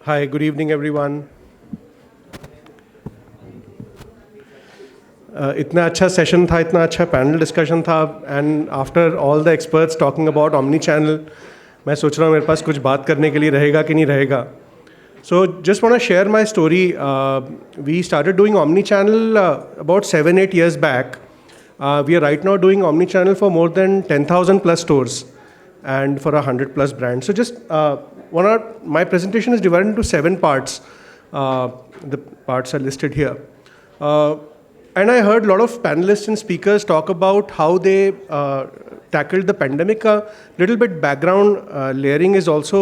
Hi, good evening, everyone. इतना अच्छा session था, इतना अच्छा पैनल डिस्कशन था, and after all the experts talking about omni channel, मैं सोच रहा हूँ मेरे पास कुछ बात करने के लिए रहेगा कि नहीं रहेगा. So just want to share my story. We started doing omni-channel about 7-8 years back. We are right now doing omni-channel for more than 10,000 plus stores and for 100 plus brands. So just my presentation is divided into 7 parts. The parts are listed here. And I heard a lot of panelists and speakers talk about how they tackled the pandemic. A little bit background layering is also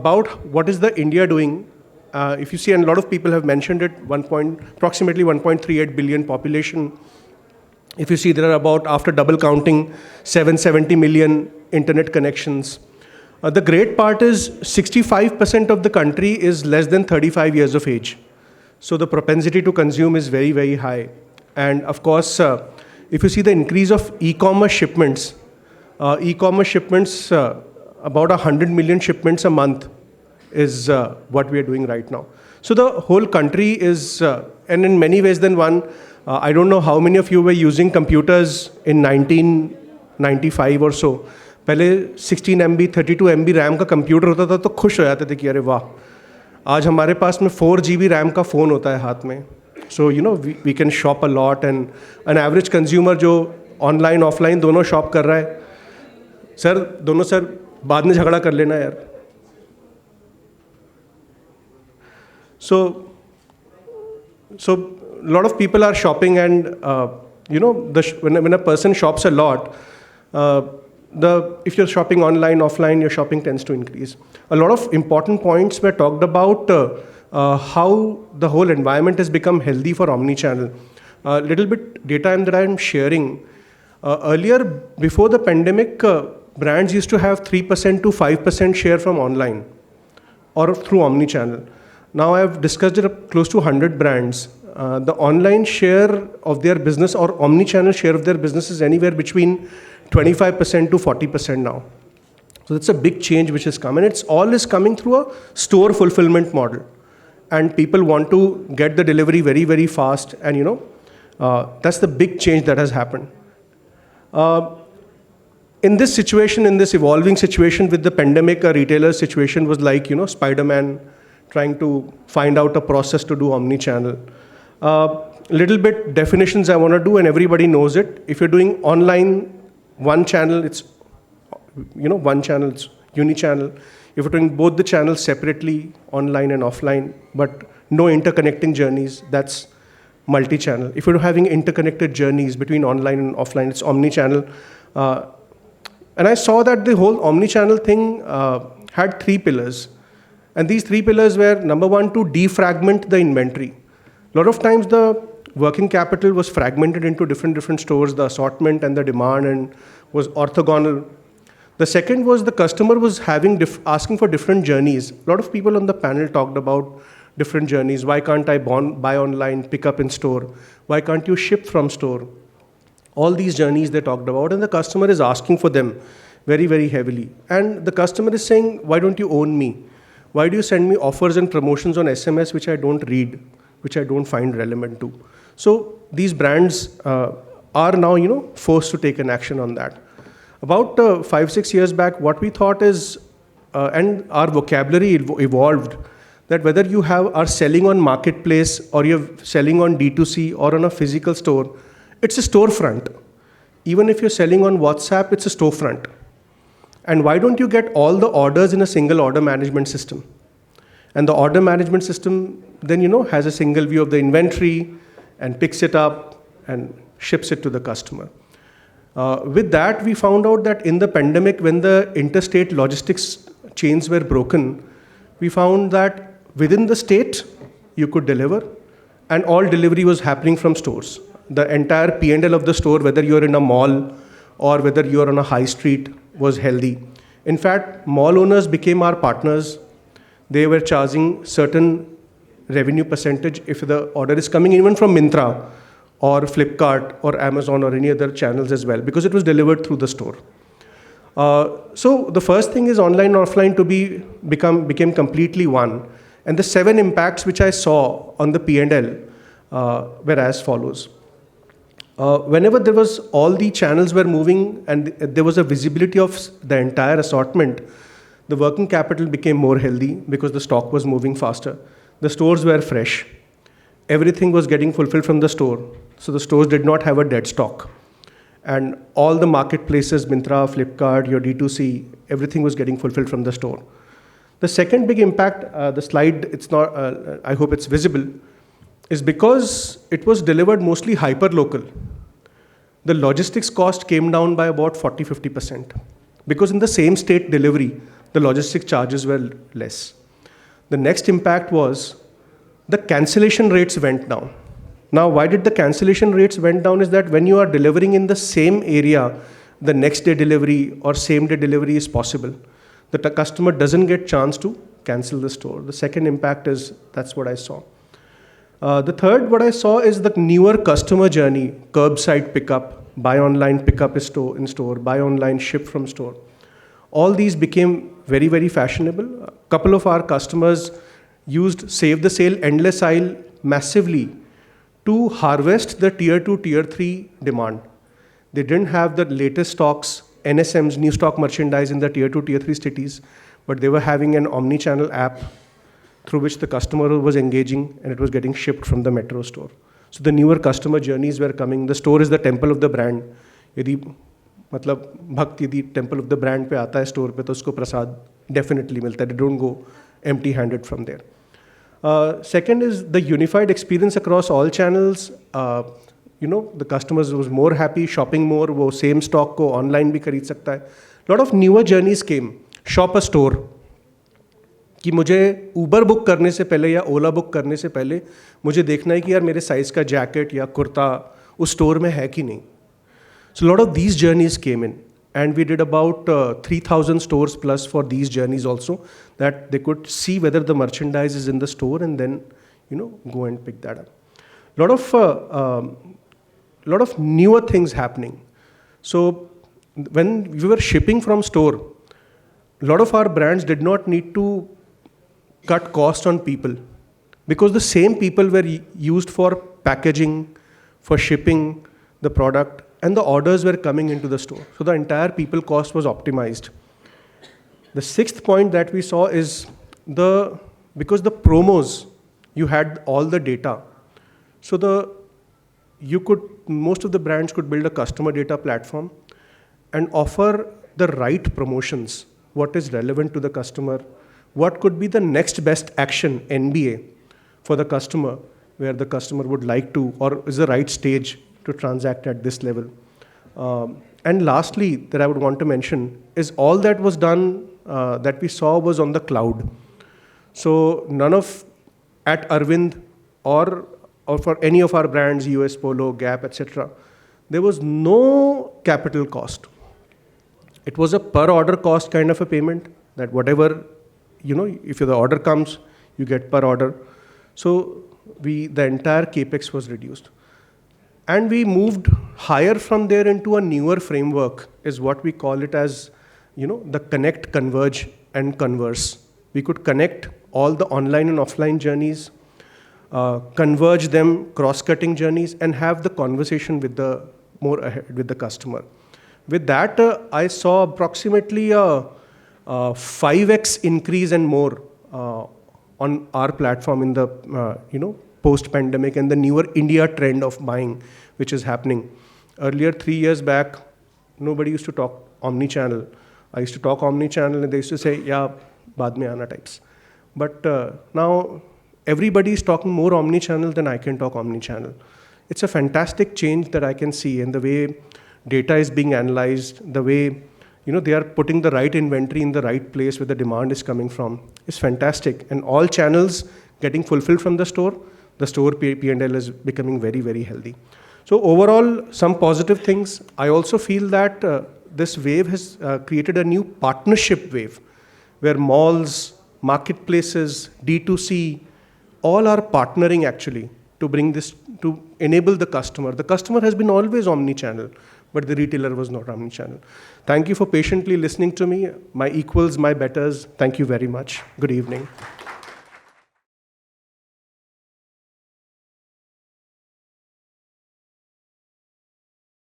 about what is the India doing. If you see, and a lot of people have mentioned it, approximately 1.38 billion population. If you see, there are about, after double counting, 770 million internet connections. The great part is 65% of the country is less than 35 years of age. So the propensity to consume is very, very high. And of course, if you see the increase of e-commerce shipments, about 100 million shipments a month is what we are doing right now. So the whole country is, and in many ways than one, I don't know how many of you were using computers in 1995 or so. पहले 16 MB, 32 MB RAM का computer होता था तो खुश हो जाते थे कि अरे वाह, आज हमारे पास में 4 GB रैम का फ़ोन होता है हाथ में. So you know we can shop a lot, and an average consumer जो ऑनलाइन ऑफलाइन दोनों शॉप कर रहा है, सर दोनों सर बाद में झगड़ा कर लेना यार. So a lot of people are shopping, and when a person shops a lot, if you're shopping online, offline, your shopping tends to increase. A lot of important points were talked about how the whole environment has become healthy for omnichannel. A little bit data that I'm sharing. Earlier, before the pandemic, brands used to have 3% to 5% share from online or through omnichannel. Now I've discussed it close to 100 brands. The online share of their business or omnichannel share of their business is anywhere between 25% to 40% now. So that's a big change which has come, and it's all is coming through a store fulfillment model. And people want to get the delivery very, very fast, and that's the big change that has happened. In this situation, in this evolving situation with the pandemic, a retailer's situation was like, Spider-Man trying to find out a process to do omni-channel. Little bit definitions I want to do, and everybody knows it. If you're doing online, one channel, it's, one channel, it's unichannel. If you're doing both the channels separately, online and offline, but no interconnecting journeys, that's multi-channel. If you're having interconnected journeys between online and offline, it's omni-channel. And I saw that the whole omni-channel thing had 3 pillars. And these 3 pillars were, number 1, to defragment the inventory. A lot of times the working capital was fragmented into different stores, the assortment and the demand, and was orthogonal. The second was the customer was asking for different journeys. A lot of people on the panel talked about different journeys. Why can't I buy online, pick up in store? Why can't you ship from store? All these journeys they talked about, and the customer is asking for them very, very heavily. And the customer is saying, why don't you own me? Why do you send me offers and promotions on SMS which I don't read, which I don't find relevant to? So these brands are now, forced to take an action on that. About 5-6 years back, what we thought is, and our vocabulary evolved, that whether you are selling on marketplace or you're selling on D2C or on a physical store, it's a storefront. Even if you're selling on WhatsApp, it's a storefront. And why don't you get all the orders in a single order management system? And the order management system then, has a single view of the inventory and picks it up and ships it to the customer. With that, we found out that in the pandemic, when the interstate logistics chains were broken, we found that within the state, you could deliver, and all delivery was happening from stores. The entire P&L of the store, whether you're in a mall or whether you're on a high street, was healthy. In fact, mall owners became our partners. They were charging certain revenue percentage if the order is coming even from Myntra or Flipkart or Amazon or any other channels as well, because it was delivered through the store. So the first thing is online and offline became completely one. And the 7 impacts which I saw on the P&L were as follows. Whenever there was all the channels were moving and there was a visibility of the entire assortment, the working capital became more healthy because the stock was moving faster. The stores were fresh. Everything was getting fulfilled from the store. So the stores did not have a dead stock. And all the marketplaces, Myntra, Flipkart, your D2C, everything was getting fulfilled from the store. The second big impact, the slide, it's not, I hope it's visible, is because it was delivered mostly hyper-local. The logistics cost came down by about 40-50%. Because in the same state delivery, the logistics charges were less. The next impact was the cancellation rates went down. Now, why did the cancellation rates went down is that when you are delivering in the same area, the next day delivery or same day delivery is possible. The customer doesn't get chance to cancel the store. The second impact is, that's what I saw. The third, what I saw is the newer customer journey, curbside pickup, buy online, pick up in store, buy online, ship from store. All these became very, very fashionable. A couple of our customers used Save the Sale Endless Aisle massively to harvest the tier 2, tier 3 demand. They didn't have the latest stocks, NSMs, new stock merchandise in the tier 2, tier 3 cities, but they were having an omni-channel app through which the customer was engaging and it was getting shipped from the metro store. So the newer customer journeys were coming. The store is the temple of the brand. यदि मतलब भक्त यदि temple of the brand पे आता है store पे तो उसको प्रसाद definitely मिलता है. They don't go empty-handed from there. Second is the unified experience across all channels. The customers was more happy, shopping more, वो same stock को online भी खरीद सकता है. Lot of newer journeys came. Shop a store. कि मुझे Uber book करने से पहले या ओला बुक करने से पहले मुझे देखना है कि यार मेरे साइज़ का जैकेट या कुर्ता उस स्टोर में है कि नहीं. So a lot of these journeys came in. And we did about 3,000 stores plus for these journeys also, that they could see whether the merchandise is in the store and then, go and pick that up. Lot of newer things happening. So when we were shipping from store, a lot of our brands did not need to cut cost on people because the same people were used for packaging, for shipping the product, and the orders were coming into the store. So the entire people cost was optimized. The sixth point that we saw is because the promos, you had all the data. So most of the brands could build a customer data platform and offer the right promotions, what is relevant to the customer, what could be the next best action, NBA, for the customer, where the customer would like to, or is the right stage to transact at this level. And lastly, that I would want to mention is all that was done, that we saw was on the cloud. So none of, at Arvind or for any of our brands, US Polo, Gap, etc., there was no capital cost. It was a per order cost kind of a payment, that whatever, if the order comes, you get per order. So the entire capex was reduced. And we moved higher from there into a newer framework, is what we call it as, the connect, converge, and converse. We could connect all the online and offline journeys, converge them, cross-cutting journeys, and have the conversation with the customer. With that, I saw approximately a 5x increase and more on our platform in the post-pandemic and the newer India trend of buying, which is happening. Earlier, 3 years back, nobody used to talk omnichannel. I used to talk omnichannel and they used to say, yeah, baad mein aana types. But now everybody is talking more omnichannel than I can talk omnichannel. It's a fantastic change that I can see in the way data is being analyzed, the way they are putting the right inventory in the right place where the demand is coming from. It's fantastic. And all channels getting fulfilled from the store P&L is becoming very, very healthy. So overall, some positive things. I also feel that this wave has created a new partnership wave where malls, marketplaces, D2C, all are partnering actually to bring this, to enable the customer. The customer has been always omni-channel, but the retailer was not omnichannel. Thank you for patiently listening to me. My equals, my betters, thank you very much. Good evening.